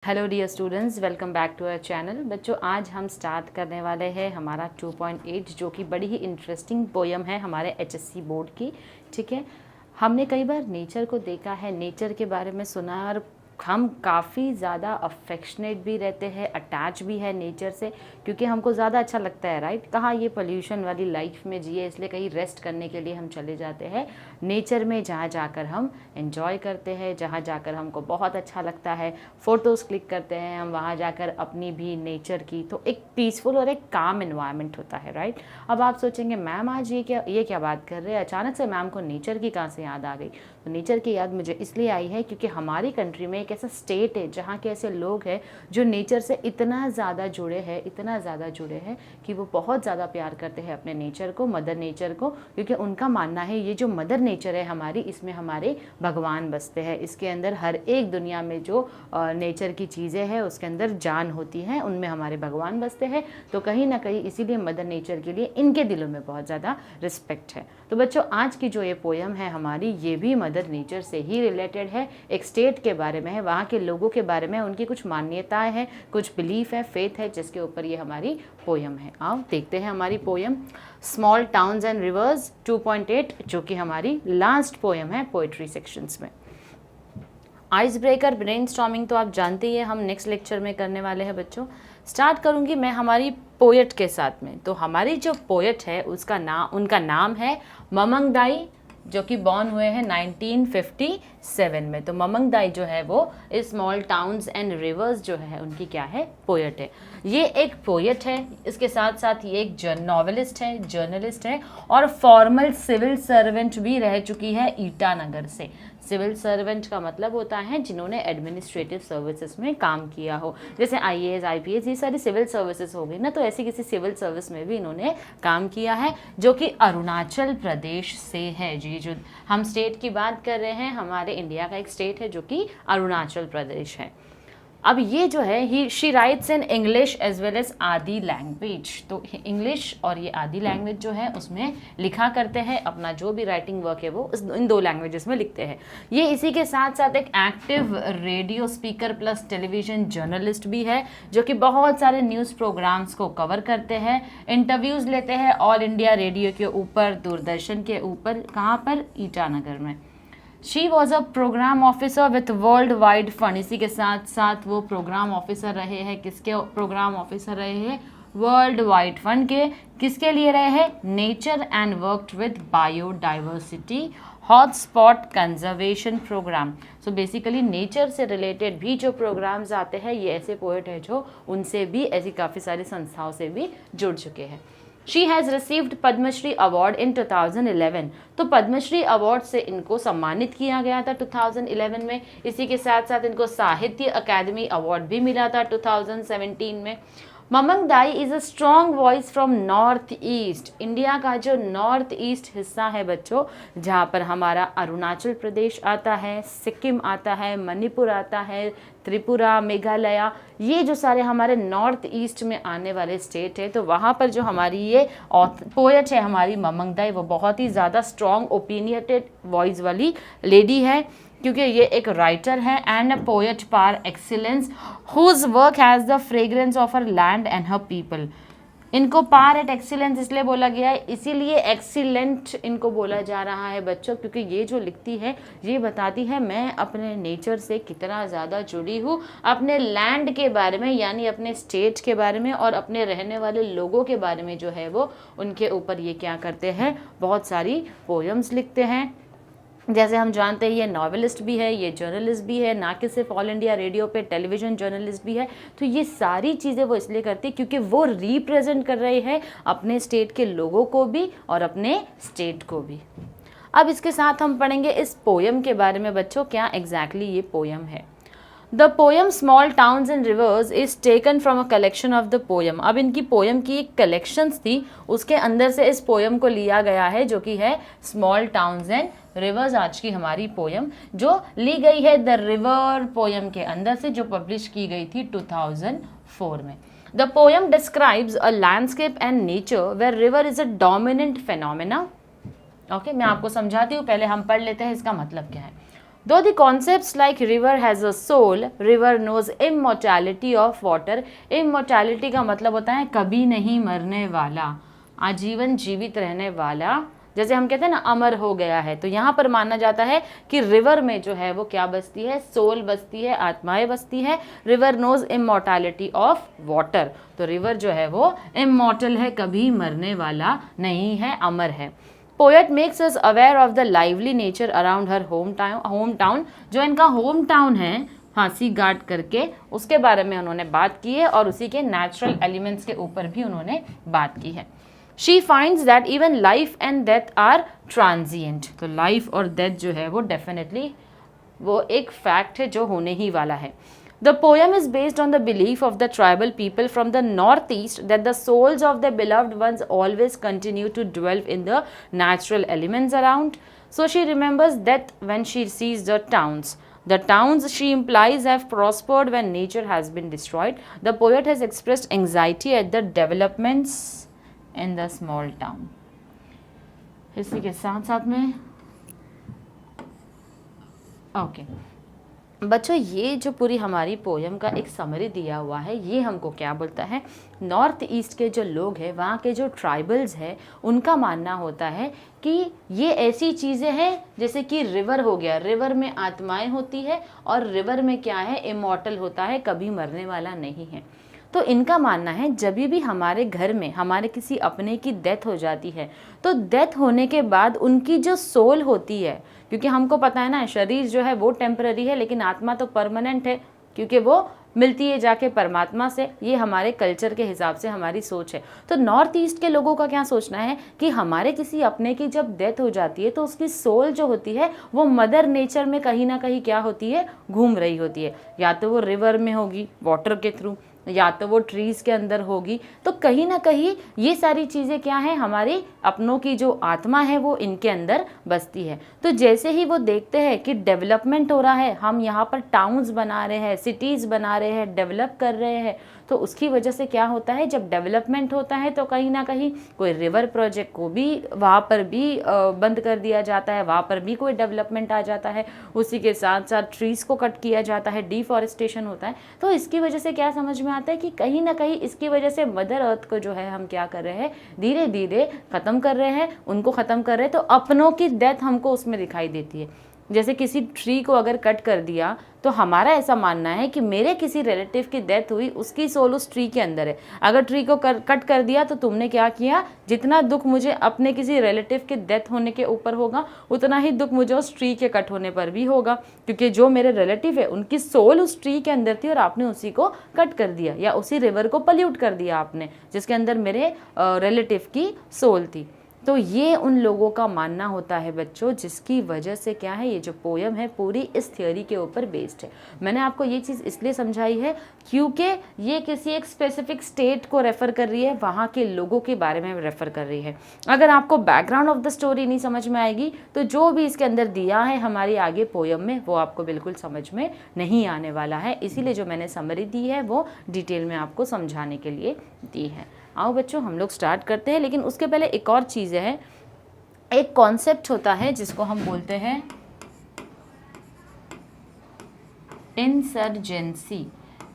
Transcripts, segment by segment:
Hello dear students, welcome back to our channel. बच्चों, आज हम स्टार्ट करने वाले हैं हमारा 2.8 जो कि बड़ी ही इंटरेस्टिंग पोयम है हमारे एचएससी बोर्ड की। ठीक है, हमने कई बार नेचर को देखा है, नेचर के बारे में सुना है और हम काफ़ी ज़्यादा अफेक्शनेट भी रहते हैं, अटैच भी है नेचर से, क्योंकि हमको ज़्यादा अच्छा लगता है। राइट, कहाँ ये पोल्यूशन वाली लाइफ में जिए, इसलिए कहीं रेस्ट करने के लिए हम चले जाते हैं नेचर में, जहाँ जाकर हम एंजॉय करते हैं, जहाँ जाकर हमको बहुत अच्छा लगता है, फ़ोटोज़ क्लिक करते हैं हम वहाँ जाकर अपनी भी नेचर की, तो एक पीसफुल और एक काम इन्वायरमेंट होता है। राइट, अब आप सोचेंगे मैम आज ये क्या बात कर रहे हैं, अचानक से मैम को नेचर की कहाँ से याद आ गई। तो नेचर की याद मुझे इसलिए आई है क्योंकि हमारी कंट्री में एक ऐसा स्टेट है जहाँ के ऐसे लोग हैं जो नेचर से इतना ज़्यादा जुड़े हैं कि वो बहुत ज़्यादा प्यार करते हैं अपने नेचर को, मदर नेचर को, क्योंकि उनका मानना है ये जो मदर नेचर है हमारी, इसमें हमारे भगवान बसते हैं। इसके अंदर हर एक दुनिया में जो नेचर की चीज़ें हैं उसके अंदर जान होती हैं, उनमें हमारे भगवान बसते हैं। तो कहीं ना कहीं इसीलिए मदर नेचर के लिए इनके दिलों में बहुत ज़्यादा रिस्पेक्ट है। तो बच्चों, आज की जो ये पोयम है हमारी, ये भी मदर नेचर से ही रिलेटेड है, एक स्टेट के बारे में है, वहाँ के लोगों के बारे में, उनकी कुछ मान्यताएं हैं, कुछ बिलीफ है, फेथ है, जिसके ऊपर ये हमारी पोयम है। आओ देखते हैं हमारी poem small towns and reverse 2.8, जो कि हमारी लास्ट पोयम है पोइट्री सेक्शंस में। आइस ब्रेकर ब्रेनस्टॉर्मिंग तो आप जानते ही हैं, हम नेक्स्ट लेक्चर में करने वाले हैं। बच्चों, स्टार्ट करूंगी मैं हमारी पोएट के साथ में। तो हमारी जो पोएट है उनका नाम है ममंग दाई, जो कि बॉर्न हुए हैं 1957 में। तो ममंग दाई जो है वो स्मॉल टाउन्स एंड रिवर्स जो है उनकी क्या है, पोएट है। ये एक पोएट है, इसके साथ साथ ये एक नॉवेलिस्ट है, जर्नलिस्ट है और फॉर्मल सिविल सर्वेंट भी रह चुकी है ईटानगर से। सिविल सर्वेंट का मतलब होता है जिन्होंने एडमिनिस्ट्रेटिव सर्विसेज में काम किया हो, जैसे आईएएस, आईपीएस, ये सारी सिविल सर्विसेज हो गई ना। तो ऐसी किसी सिविल सर्विस में भी इन्होंने काम किया है, जो कि अरुणाचल प्रदेश से है। जी, जो हम स्टेट की बात कर रहे हैं, हमारे इंडिया का एक स्टेट है जो कि अरुणाचल प्रदेश है। अब ये जो है she writes in English as well as Adi language. तो इंग्लिश और ये आदि लैंग्वेज जो है उसमें लिखा करते हैं, अपना जो भी राइटिंग वर्क है वो इन दो लैंग्वेजेस में लिखते हैं। ये इसी के साथ साथ एक active radio speaker plus television journalist भी है, जो कि बहुत सारे न्यूज़ प्रोग्राम्स को कवर करते हैं, इंटरव्यूज़ लेते हैं ऑल इंडिया रेडियो के ऊपर, दूरदर्शन के ऊपर। कहाँ पर? ईटानगर में। She was a programme officer with world wide fund. इसी के साथ साथ वो प्रोग्राम ऑफिसर रहे हैं, किसके प्रोग्राम ऑफिसर रहे हैं? वर्ल्ड वाइड फंड के। किसके लिए रहे हैं? Nature and worked with biodiversity hotspot conservation programme. So basically nature से रिलेटेड भी जो प्रोग्राम्स आते हैं, ये ऐसे पोएट है जो उनसे भी, ऐसी काफ़ी सारी संस्थाओं से भी जुड़ चुके हैं। She has received Padma Shri award in 2011। तो पद्मश्री अवार्ड से इनको सम्मानित किया गया था 2011 में। इसी के साथ साथ इनको साहित्य अकादमी अवार्ड भी मिला था 2017 में। Mamang Dai is a strong voice from North East. India का जो नॉर्थ ईस्ट हिस्सा है बच्चों, जहाँ पर हमारा अरुणाचल प्रदेश आता है, सिक्किम आता है, मणिपुर आता है, त्रिपुरा, मेघालय, ये जो सारे हमारे नॉर्थ ईस्ट में आने वाले स्टेट है, तो वहाँ पर जो हमारी ये पोएट है हमारी ममंग दाई, वो बहुत ही ज़्यादा स्ट्रॉन्ग ओपिनियटेड वॉइस वाली लेडी है, क्योंकि ये एक राइटर है and a poet par excellence whose work has the fragrance of her land and her people. इनको पार एट एक्सीलेंस इसलिए बोला गया है, इसीलिए एक्सीलेंट इनको बोला जा रहा है बच्चों, क्योंकि ये जो लिखती है ये बताती है मैं अपने नेचर से कितना ज़्यादा जुड़ी हूँ, अपने लैंड के बारे में, यानी अपने स्टेट के बारे में और अपने रहने वाले लोगों के बारे में जो है वो उनके ऊपर ये क्या करते हैं, बहुत सारी पोएम्स लिखते हैं। जैसे हम जानते हैं ये नॉवेलिस्ट भी है, ये जर्नलिस्ट भी है, ना कि सिर्फ ऑल इंडिया रेडियो पे टेलीविज़न जर्नलिस्ट भी है। तो ये सारी चीज़ें वो इसलिए करती है क्योंकि वो रिप्रेजेंट कर रही है अपने स्टेट के लोगों को भी और अपने स्टेट को भी। अब इसके साथ हम पढ़ेंगे इस पोयम के बारे में बच्चों, क्या एग्जैक्टली ये पोयम है। The poem small towns and reverse is taken from a collection of the poem. अब इनकी पोयम की एक कलेक्शंस थी, उसके अंदर से इस पोयम को लिया गया है, जो कि है स्मॉल टाउन्स एंड रिवर्स। आज की हमारी पोयम जो ली गई है द रिवर पोयम के अंदर से, जो पब्लिश की गई थी 2004 में। The poem describes a landscape and nature where river is a dominant phenomena. Okay, मैं आपको समझाती हूँ, पहले हम पढ़ लेते हैं इसका मतलब क्या है। Though the concepts like river has a soul, river knows immortality of water. Immortality का मतलब होता है कभी नहीं मरने वाला, आजीवन जीवित रहने वाला। जैसे हम कहते हैं ना अमर हो गया है, तो यहाँ पर माना जाता है कि रिवर में जो है वो क्या बसती है, सोल बसती है, आत्माएं बसती है। River knows immortality of water, तो रिवर जो है वो इमॉर्टल है, कभी मरने वाला नहीं है, अमर है। Poet makes us aware of the lively nature around her home town. जो इनका होम टाउन है फांसी गार्ड करके, उसके बारे में उन्होंने बात की है और उसी के नेचुरल एलिमेंट्स के ऊपर भी उन्होंने बात की है। She finds that even life and death are transient. तो लाइफ और डेथ जो है वो डेफिनेटली वो एक फैक्ट है जो होने ही वाला है। The poem is based on the belief of the tribal people from the northeast that the souls of their beloved ones always continue to dwell in the natural elements around. So she remembers death when she sees the towns. The towns, she implies, have prospered when nature has been destroyed. The poet has expressed anxiety at the developments in the small town. इसी के साथ साथ में okay बच्चों, ये जो पूरी हमारी पोयम का एक समरी दिया हुआ है, ये हमको क्या बोलता है, नॉर्थ ईस्ट के जो लोग हैं, वहाँ के जो ट्राइबल्स हैं, उनका मानना होता है कि ये ऐसी चीज़ें हैं जैसे कि रिवर हो गया, रिवर में आत्माएं होती है और रिवर में क्या है, इमॉर्टल होता है, कभी मरने वाला नहीं है। तो इनका मानना है जब भी हमारे घर में हमारे किसी अपने की डेथ हो जाती है, तो डेथ होने के बाद उनकी जो सोल होती है, क्योंकि हमको पता है ना शरीर जो है वो टेम्पररी है, लेकिन आत्मा तो परमानेंट है, क्योंकि वो मिलती है जाके परमात्मा से। ये हमारे कल्चर के हिसाब से हमारी सोच है। तो नॉर्थ ईस्ट के लोगों का क्या सोचना है कि हमारे किसी अपने की जब डेथ हो जाती है तो उसकी सोल जो होती है वो मदर नेचर में कहीं ना कहीं क्या होती है, घूम रही होती है। या तो वो रिवर में होगी वाटर के थ्रू, या तो वो ट्रीज़ के अंदर होगी। तो कहीं ना कहीं ये सारी चीज़ें क्या है, हमारी अपनों की जो आत्मा है वो इनके अंदर बसती है। तो जैसे ही वो देखते हैं कि डेवलपमेंट हो रहा है, हम यहाँ पर टाउन्स बना रहे हैं, सिटीज़ बना रहे हैं, डेवलप कर रहे हैं, तो उसकी वजह से क्या होता है, जब डेवलपमेंट होता है तो कहीं ना कहीं कोई रिवर प्रोजेक्ट को भी वहाँ पर भी बंद कर दिया जाता है, वहाँ पर भी कोई डेवलपमेंट आ जाता है। उसी के साथ साथ ट्रीज़ को कट किया जाता है, डिफॉरेस्टेशन होता है। तो इसकी वजह से क्या समझ में आता है कि कहीं ना कहीं इसकी वजह से मदर अर्थ को जो है हम क्या कर रहे हैं, धीरे धीरे ख़त्म कर रहे हैं, उनको ख़त्म कर रहे हैं। तो अपनों की डेथ हमको उसमें दिखाई देती है। जैसे किसी ट्री को अगर कट कर दिया तो हमारा ऐसा मानना है कि मेरे किसी रिलेटिव की डेथ हुई, उसकी सोल उस ट्री के अंदर है। अगर ट्री को कट कर दिया तो तुमने क्या किया, जितना दुख मुझे अपने किसी रिलेटिव के डेथ होने के ऊपर होगा, उतना ही दुख मुझे उस ट्री के कट होने पर भी होगा, क्योंकि जो मेरे रिलेटिव है उनकी सोल उस ट्री के अंदर थी और आपने उसी को कट कर दिया, या उसी रिवर को पल्यूट कर दिया आपने जिसके अंदर मेरे रिलेटिव की सोल थी। तो ये उन लोगों का मानना होता है बच्चों, जिसकी वजह से क्या है, ये जो पोयम है पूरी इस थियोरी के ऊपर बेस्ड है। मैंने आपको ये चीज़ इसलिए समझाई है क्योंकि ये किसी एक स्पेसिफिक स्टेट को रेफ़र कर रही है, वहाँ के लोगों के बारे में रेफ़र कर रही है। अगर आपको बैकग्राउंड ऑफ द स्टोरी नहीं समझ में आएगी तो जो भी इसके अंदर दिया है हमारी आगे पोयम में, वो आपको बिल्कुल समझ में नहीं आने वाला है। इसीलिए जो मैंने समरी दी है वो डिटेल में आपको समझाने के लिए दी है। आओ बच्चों हम लोग स्टार्ट करते हैं, लेकिन उसके पहले एक और चीज़ है, एक कॉन्सेप्ट होता है जिसको हम बोलते हैं इंसर्जेंसी।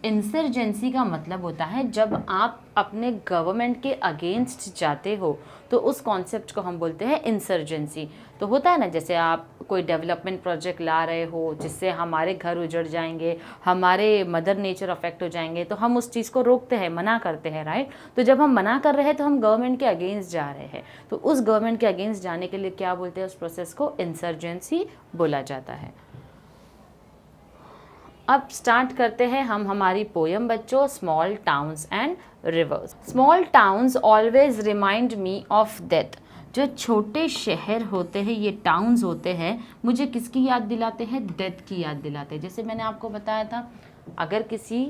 इंसर्जेंसी का मतलब होता है जब आप अपने गवर्नमेंट के अगेंस्ट जाते हो, तो उस कॉन्सेप्ट को हम बोलते हैं इंसर्जेंसी। तो होता है ना, जैसे आप कोई डेवलपमेंट प्रोजेक्ट ला रहे हो जिससे हमारे घर उजड़ जाएंगे, हमारे मदर नेचर अफेक्ट हो जाएंगे, तो हम उस चीज़ को रोकते हैं, मना करते हैं, राइट। तो जब हम मना कर रहे हैं तो हम गवर्नमेंट के अगेंस्ट जा रहे हैं। तो उस गवर्नमेंट के अगेंस्ट जाने के लिए क्या बोलते हैं, उस प्रोसेस को इंसर्जेंसी बोला जाता है। अब स्टार्ट करते हैं हम हमारी पोयम बच्चों, small towns and reverse. Small towns always remind me of death. जो छोटे शहर होते हैं, ये टाउन्स होते हैं, मुझे किसकी याद दिलाते हैं, डेथ की याद दिलाते हैं। जैसे मैंने आपको बताया था, अगर किसी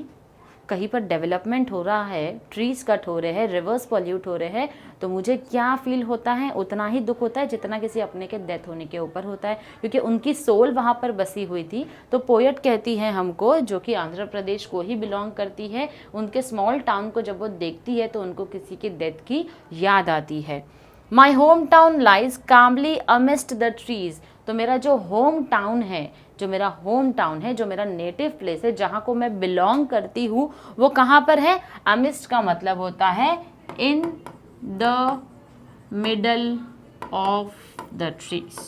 कहीं पर डेवलपमेंट हो रहा है, ट्रीज कट हो रहे हैं, रिवर्स पॉल्यूट हो रहे हैं, तो मुझे क्या फील होता है, उतना ही दुख होता है जितना किसी अपने के डेथ होने के ऊपर होता है, क्योंकि उनकी सोल वहाँ पर बसी हुई थी। तो पोएट कहती है हमको, जो कि आंध्र प्रदेश को ही बिलोंग करती है, उनके स्मॉल टाउन को जब वो देखती है तो उनको किसी की डेथ की याद आती है। My home town lies calmly amidst the trees. तो मेरा जो होम टाउन है, जो मेरा नेटिव प्लेस है, जहाँ को मैं बिलोंग करती हूँ, वो कहाँ पर है? अमिस्ट का मतलब होता है in the middle of the trees,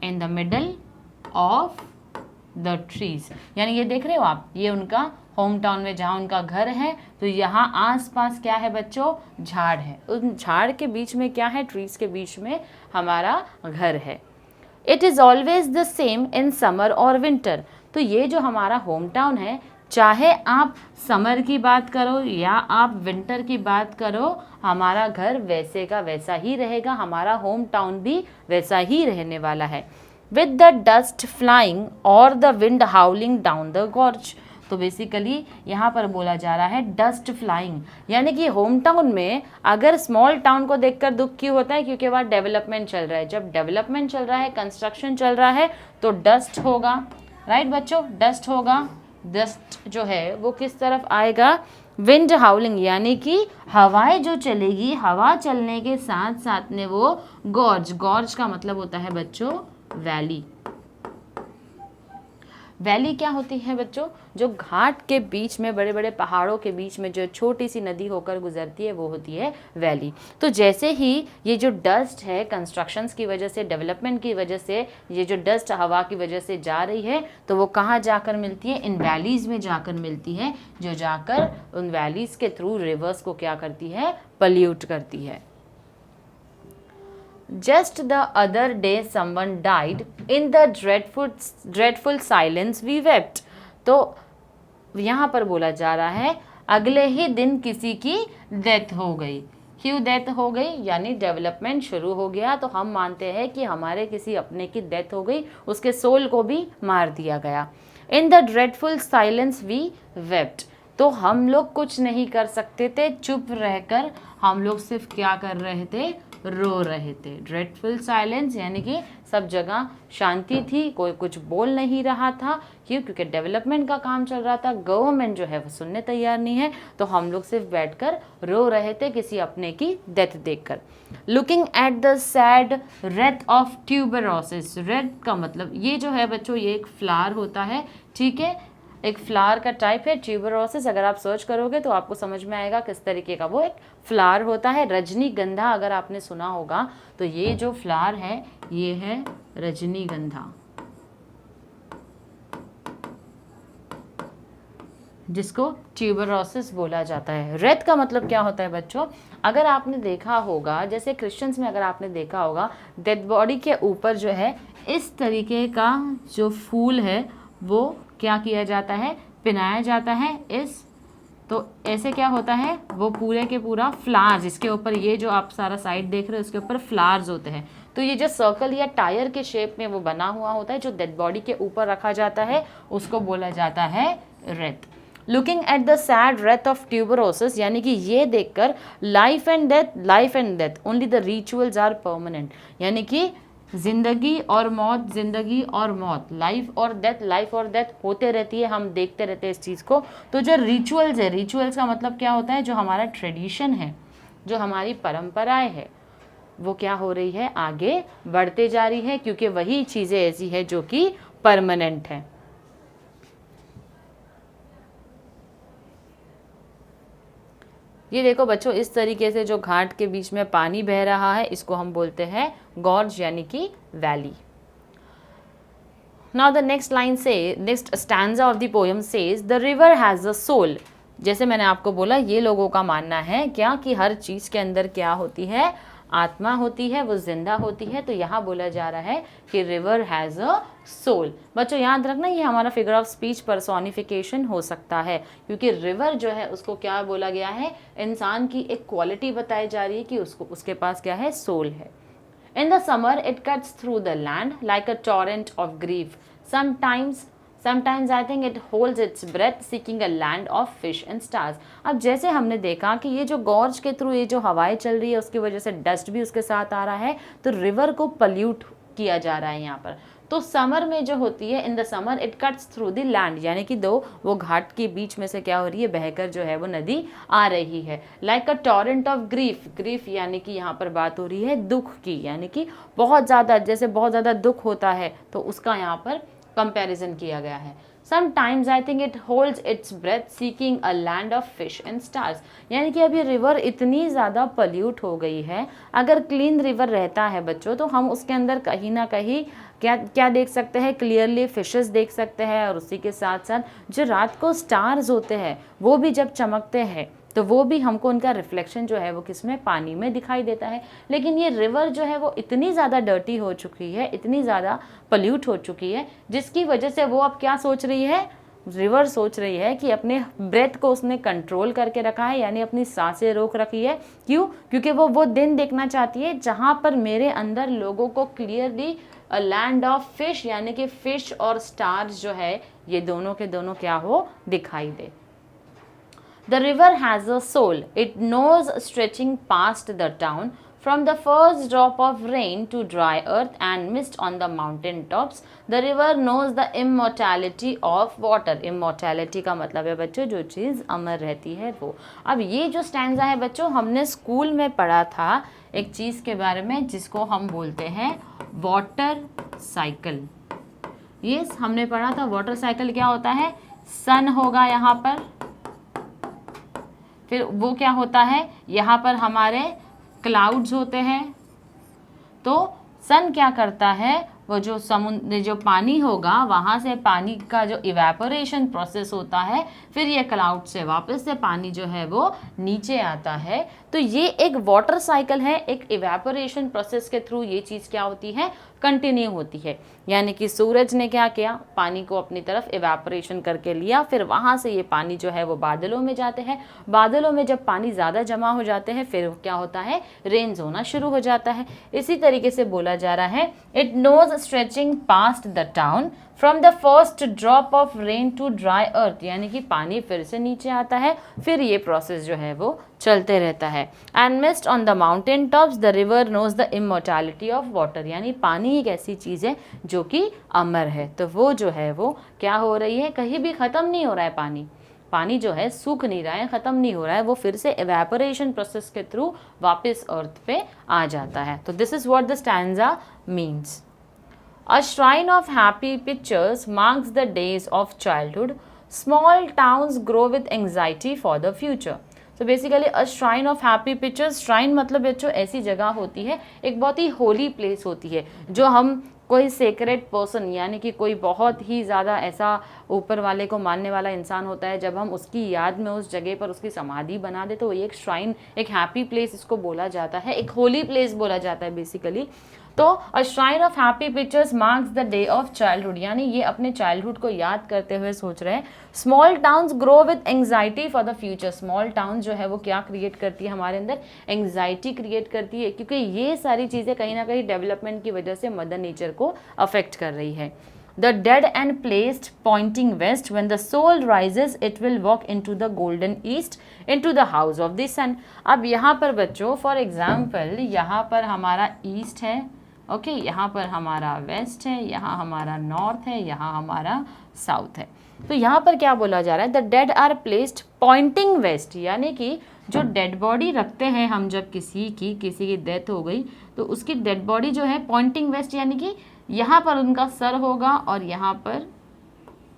in the middle of the trees. यानी ये देख रहे हो आप, ये उनका होम टाउन में जहाँ उनका घर है, तो यहाँ आसपास क्या है बच्चों? झाड़ है। उन झाड़ के बीच में क्या है? ट्रीज के बीच में हमारा घर है। It is always the same in summer और विंटर। तो ये जो हमारा होम टाउन है, चाहे आप समर की बात करो या आप विंटर की बात करो, हमारा घर वैसे का वैसा ही रहेगा, हमारा होम टाउन भी वैसा ही रहने वाला है। विद द डस्ट फ्लाइंग और the wind हाउलिंग down the gorge. तो बेसिकली यहाँ पर बोला जा रहा है डस्ट फ्लाइंग, यानी कि होम टाउन में अगर स्मॉल टाउन को देखकर दुख क्यों होता है? क्योंकि वहाँ डेवलपमेंट चल रहा है। जब डेवलपमेंट चल रहा है, कंस्ट्रक्शन चल रहा है, तो डस्ट होगा, राइट बच्चों? डस्ट होगा। डस्ट जो है वो किस तरफ आएगा? विंड हाउलिंग, यानी कि हवाएं जो चलेगी, हवा चलने के साथ साथ में वो गॉर्ज, गॉर्ज का मतलब होता है बच्चों वैली। वैली क्या होती है बच्चों? जो घाट के बीच में, बड़े बड़े पहाड़ों के बीच में जो छोटी सी नदी होकर गुजरती है, वो होती है वैली। तो जैसे ही ये जो डस्ट है, कंस्ट्रक्शंस की वजह से, डेवलपमेंट की वजह से, ये जो डस्ट हवा की वजह से जा रही है, तो वो कहाँ जाकर मिलती है? इन वैलीज में जाकर मिलती है, जो जाकर उन वैलीज के थ्रू रिवर्स को क्या करती है? पल्यूट करती है। Just the other day someone died. In the dreadful silence we wept. तो यहाँ पर बोला जा रहा है अगले ही दिन किसी की डेथ हो गई। क्यों डेथ हो गई? यानी डेवलपमेंट शुरू हो गया, तो हम मानते हैं कि हमारे किसी अपने की डेथ हो गई, उसके सोल को भी मार दिया गया। In the dreadful silence we wept. तो हम लोग कुछ नहीं कर सकते थे, चुप रहकर हम लोग सिर्फ क्या कर रहे थे? रो रहे थे। ड्रेडफुल साइलेंस यानी कि सब जगह शांति थी, कोई कुछ बोल नहीं रहा था। क्यों? क्योंकि डेवलपमेंट का काम चल रहा था, गवर्नमेंट जो है वो सुनने तैयार नहीं है, तो हम लोग सिर्फ बैठकर रो रहे थे किसी अपने की डेथ देखकर। Looking at the sad wreath of tuberoses. Wreath का मतलब ये जो है बच्चों, ये एक फ्लावर होता है, ठीक है, एक फ्लावर का टाइप है ट्यूबरोसिस। अगर आप सर्च करोगे तो आपको समझ में आएगा किस तरीके का वो एक फ्लावर होता है। रजनीगंधा अगर आपने सुना होगा, तो ये जो फ्लावर है ये है रजनीगंधा, जिसको ट्यूबरोसिस बोला जाता है। रेथ का मतलब क्या होता है बच्चों? अगर आपने देखा होगा, जैसे क्रिश्चियंस में अगर आपने देखा होगा, डेड बॉडी के ऊपर जो है इस तरीके का जो फूल है वो क्या किया जाता है? पिनाया जाता है। तो ऐसे क्या होता है? वो पूरे के पूरा फ्लावर्स, इसके ऊपर ये जो आप सारा साइड देख रहे हो, इसके ऊपर फ्लावर्स होते हैं। तो ये जो सर्कल या टायर के शेप में वो बना हुआ होता है, जो डेड बॉडी के ऊपर रखा जाता है, उसको बोला जाता है wreath. Looking at the sad wreath of tuberoses, यानी कि ये देखकर life and death only the rituals are permanent, यानी कि जिंदगी और मौत, लाइफ और डेथ होते रहती है, हम देखते रहते हैं इस चीज़ को। तो जो रिचुअल्स है, रिचुअल्स का मतलब क्या होता है? जो हमारा ट्रेडिशन है, जो हमारी परंपराएं है, वो क्या हो रही है? आगे बढ़ते जा रही है, क्योंकि वही चीज़ें ऐसी है जो कि परमानेंट है। ये देखो बच्चों, इस तरीके से जो घाट के बीच में पानी बह रहा है, इसको हम बोलते हैं गॉर्ज, यानी कि valley. Now the next stanza of the poem says the river has a soul. जैसे मैंने आपको बोला, ये लोगों का मानना है क्या कि हर चीज़ के अंदर क्या होती है? आत्मा होती है, वो जिंदा होती है। तो यहाँ बोला जा रहा है कि रिवर हैज़ अ सोल। बच्चों याद रखना, ये हमारा फिगर ऑफ स्पीच पर्सोनिफिकेशन हो सकता है, क्योंकि रिवर जो है उसको क्या बोला गया है? इंसान की एक क्वालिटी बताई जा रही है कि उसके पास क्या है? सोल है। In the summer, it cuts through the land like a torrent of grief. Sometimes I think it holds its breath, seeking a land of fish and stars. अब जैसे हमने देखा कि ये जो गॉर्ज के थ्रू ये जो हवाएं चल रही है, उसकी वजह से डस्ट भी उसके साथ आ रहा है, तो रिवर को पल्यूट किया जा रहा है यहाँ पर। तो समर में जो होती है, in the summer it cuts through the land, यानी कि दो वो घाट के बीच में से क्या हो रही है, बहकर जो है वो नदी आ रही है। Like a torrent of grief, grief यानी कि यहाँ पर बात हो रही है दुख की, यानी कि बहुत ज़्यादा, जैसे बहुत ज़्यादा दुख होता है तो उसका यहाँ पर कंपैरिजन किया गया है। Sometimes I think it holds its breath seeking a land of fish and stars, यानी कि अभी रिवर इतनी ज़्यादा पल्यूट हो गई है, अगर क्लीन रिवर रहता है बच्चों तो हम उसके अंदर कहीं ना कहीं क्या क्या देख सकते हैं, क्लियरली फिशेस देख सकते हैं, और उसी के साथ साथ जो रात को स्टार्स होते हैं वो भी जब चमकते हैं तो वो भी हमको उनका रिफ्लेक्शन जो है वो किसमें, पानी में दिखाई देता है। लेकिन ये रिवर जो है वो इतनी ज़्यादा डर्टी हो चुकी है, इतनी ज़्यादा पल्यूट हो चुकी है, जिसकी वजह से वो अब क्या सोच रही है, रिवर सोच रही है कि अपने ब्रेथ को उसने कंट्रोल करके रखा है, यानी अपनी सांसें रोक रखी है। क्यों? क्योंकि वो दिन देखना चाहती है जहाँ पर मेरे अंदर लोगों को क्लियरली लैंड ऑफ फिश, यानी कि फिश और स्टार्स जो है ये दोनों के दोनों क्या हो, दिखाई दे। The river has a soul. It knows stretching past the town, from the first drop of rain to dry earth and mist on the mountain tops. The river knows the immortality of water. Immortality का मतलब है बच्चों जो चीज़ अमर रहती है वो। अब ये जो स्टैंजा है बच्चों, हमने स्कूल में पढ़ा था एक चीज़ के बारे में जिसको हम बोलते हैं वाटर साइकिल। ये हमने पढ़ा था। वाटर साइकिल क्या होता है, सन होगा यहाँ पर, फिर वो क्या होता है, यहाँ पर हमारे क्लाउड्स होते हैं। तो सन क्या करता है, वो जो समुद्र जो पानी होगा वहाँ से पानी का जो इवेपोरेशन प्रोसेस होता है, फिर ये क्लाउड से वापस से पानी जो है वो नीचे आता है। तो ये एक वाटर साइकिल है, एक इवेपोरेशन प्रोसेस के थ्रू ये चीज़ क्या होती है, कंटिन्यू होती है। यानी कि सूरज ने क्या किया, पानी को अपनी तरफ इवेपोरेशन करके लिया, फिर वहाँ से ये पानी जो है वो बादलों में जाते हैं। बादलों में जब पानी ज़्यादा जमा हो जाते हैं फिर क्या होता है, रेन्स होना शुरू हो जाता है। इसी तरीके से बोला जा रहा है, it knows stretching past the town from the first drop of rain to dry earth, यानी कि पानी फिर से नीचे आता है, फिर ये प्रोसेस जो है वो चलते रहता है। And mist on the mountain tops, the river knows the immortality of water, यानी पानी एक ऐसी चीज़ है जो कि अमर है। तो वो जो है वो क्या हो रही है, कहीं भी ख़त्म नहीं हो रहा है पानी, पानी जो है सूख नहीं रहा है, ख़त्म नहीं हो रहा है, वो फिर से एवेपोरेशन प्रोसेस के थ्रू वापस अर्थ पे आ जाता है। तो this is what the stanza means. A shrine of happy pictures marks the days of childhood. Small towns grow with anxiety for the future. So basically a shrine of happy pictures, shrine मतलब बच्चों ऐसी जगह होती है, एक बहुत ही holy place होती है, जो हम कोई सेक्रेट पर्सन यानी कि कोई बहुत ही ज़्यादा ऐसा ऊपर वाले को मानने वाला इंसान होता है, जब हम उसकी याद में उस जगह पर उसकी समाधि बना दे तो ये एक श्राइन, एक हैप्पी प्लेस इसको बोला जाता है, एक होली प्लेस बोला जाता है बेसिकली। तो अ shrine of happy pictures marks the day of childhood, यानी ये अपने चाइल्डहुड को याद करते हुए सोच रहे हैं। Small towns grow with anxiety for the future, small town जो है वो क्या क्रिएट करती है हमारे अंदर, एंग्जाइटी क्रिएट करती है, क्योंकि ये सारी चीज़ें कहीं ना कहीं डेवलपमेंट की वजह से मदर नेचर को अफेक्ट कर रही है। The dead and placed pointing west, when the soul rises it will walk into the golden east, into the house of the sun. अब यहाँ पर बच्चों फॉर एग्जाम्पल यहाँ पर हमारा ईस्ट है, ओके, यहाँ पर हमारा वेस्ट है, यहाँ हमारा नॉर्थ है, यहाँ हमारा साउथ है। तो यहाँ पर क्या बोला जा रहा है, the dead are placed pointing west, यानी कि जो डेड बॉडी रखते हैं हम, जब किसी की डेथ हो गई तो उसकी डेड बॉडी जो है पॉइंटिंग वेस्ट, यानी कि यहाँ पर उनका सर होगा और यहाँ पर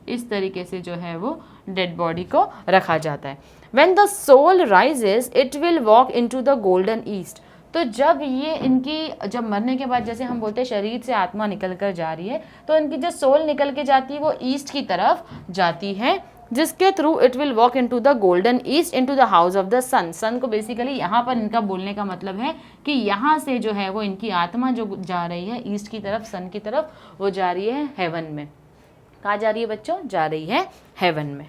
इस तरीके से जो है वो डेड बॉडी को रखा जाता है। When the soul rises, it will walk into the golden east. तो जब ये इनकी जब मरने के बाद जैसे हम बोलते हैं शरीर से आत्मा निकल कर जा रही है, तो इनकी जो सोल निकल के जाती है वो ईस्ट की तरफ जाती है, जिसके through it will walk into the golden east, into the house of the sun. Sun को बेसिकली यहाँ पर इनका बोलने का मतलब है कि यहाँ से जो है वो इनकी आत्मा जो जा रही है ईस्ट की तरफ, सन की तरफ, वो जा रही है हेवन में। कहाँ जा रही है बच्चों, जा रही है हेवन में।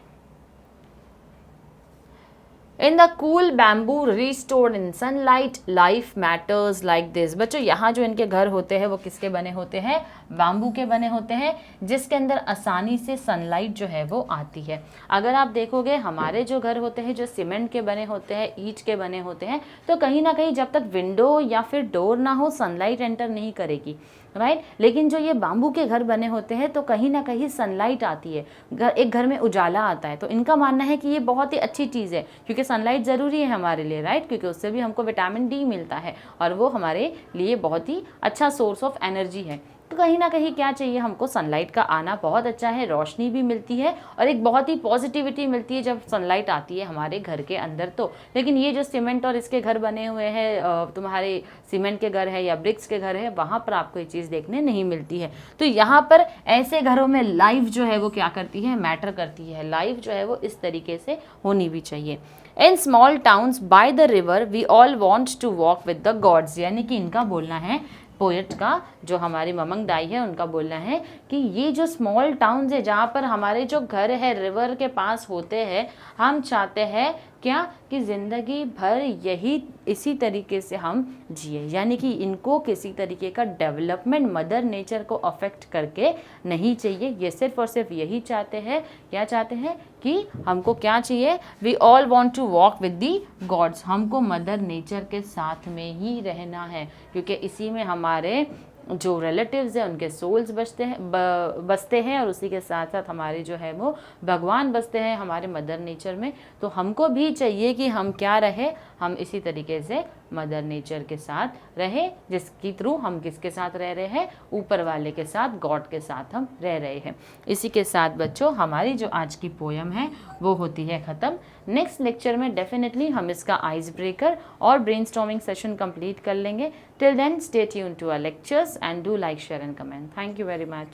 In the cool bamboo restored in sunlight, life matters like this. बच्चों यहाँ जो इनके घर होते हैं वो किसके बने होते हैं, बाम्बू के बने होते हैं, जिसके अंदर आसानी से सनलाइट जो है वो आती है। अगर आप देखोगे हमारे जो घर होते हैं जो सीमेंट के बने होते हैं, ईंट के बने होते हैं, तो कहीं ना कहीं जब तक विंडो या फिर डोर ना हो सनलाइट एंटर नहीं करेगी। राइट। लेकिन जो ये बाम्बू के घर बने होते हैं तो कहीं ना कहीं सनलाइट आती है, एक घर में उजाला आता है, तो इनका मानना है कि ये बहुत ही अच्छी चीज़ है, क्योंकि सनलाइट ज़रूरी है हमारे लिए, राइट, क्योंकि उससे भी हमको विटामिन डी मिलता है और वो हमारे लिए बहुत ही अच्छा सोर्स ऑफ एनर्जी है। तो कहीं ना कहीं क्या चाहिए हमको, सनलाइट का आना बहुत अच्छा है, रोशनी भी मिलती है और एक बहुत ही पॉजिटिविटी मिलती है जब सनलाइट आती है हमारे घर के अंदर। तो लेकिन ये जो सीमेंट और इसके घर बने हुए हैं, तुम्हारे सीमेंट के घर है या ब्रिक्स के घर है, वहाँ पर आपको ये चीज़ देखने नहीं मिलती है। तो यहाँ पर ऐसे घरों में लाइफ जो है वो क्या करती है, मैटर करती है। लाइफ जो है वो इस तरीके से होनी भी चाहिए। In small towns by the river we all want to walk with the gods, यानी कि इनका बोलना है, पोएट का, जो हमारी ममंग दाई है उनका बोलना है कि ये जो स्मॉल टाउन्स है जहाँ पर हमारे जो घर है रिवर के पास होते हैं, हम चाहते हैं क्या कि ज़िंदगी भर यही इसी तरीके से हम जिए, यानी कि इनको किसी तरीके का डेवलपमेंट मदर नेचर को अफेक्ट करके नहीं चाहिए। ये सिर्फ और सिर्फ यही चाहते हैं, क्या चाहते हैं कि हमको क्या चाहिए, we all want to walk with the gods, हमको मदर नेचर के साथ में ही रहना है, क्योंकि इसी में हमारे जो रिलेटिव्स हैं उनके सोल्स बसते हैं और उसी के साथ साथ हमारे जो है वो भगवान बसते हैं हमारे मदर नेचर में। तो हमको भी चाहिए कि हम क्या रहे, हम इसी तरीके से मदर नेचर के साथ रहे, जिसकी थ्रू हम किसके साथ रह रहे हैं, ऊपर वाले के साथ, गॉड के साथ हम रह रहे हैं। इसी के साथ बच्चों हमारी जो आज की पोयम है वो होती है ख़त्म। नेक्स्ट लेक्चर में डेफिनेटली हम इसका आइस ब्रेकर और ब्रेनस्टॉर्मिंग सेशन कंप्लीट कर लेंगे। Till then stay tuned to our lectures and do like, share and comment. Thank you very much.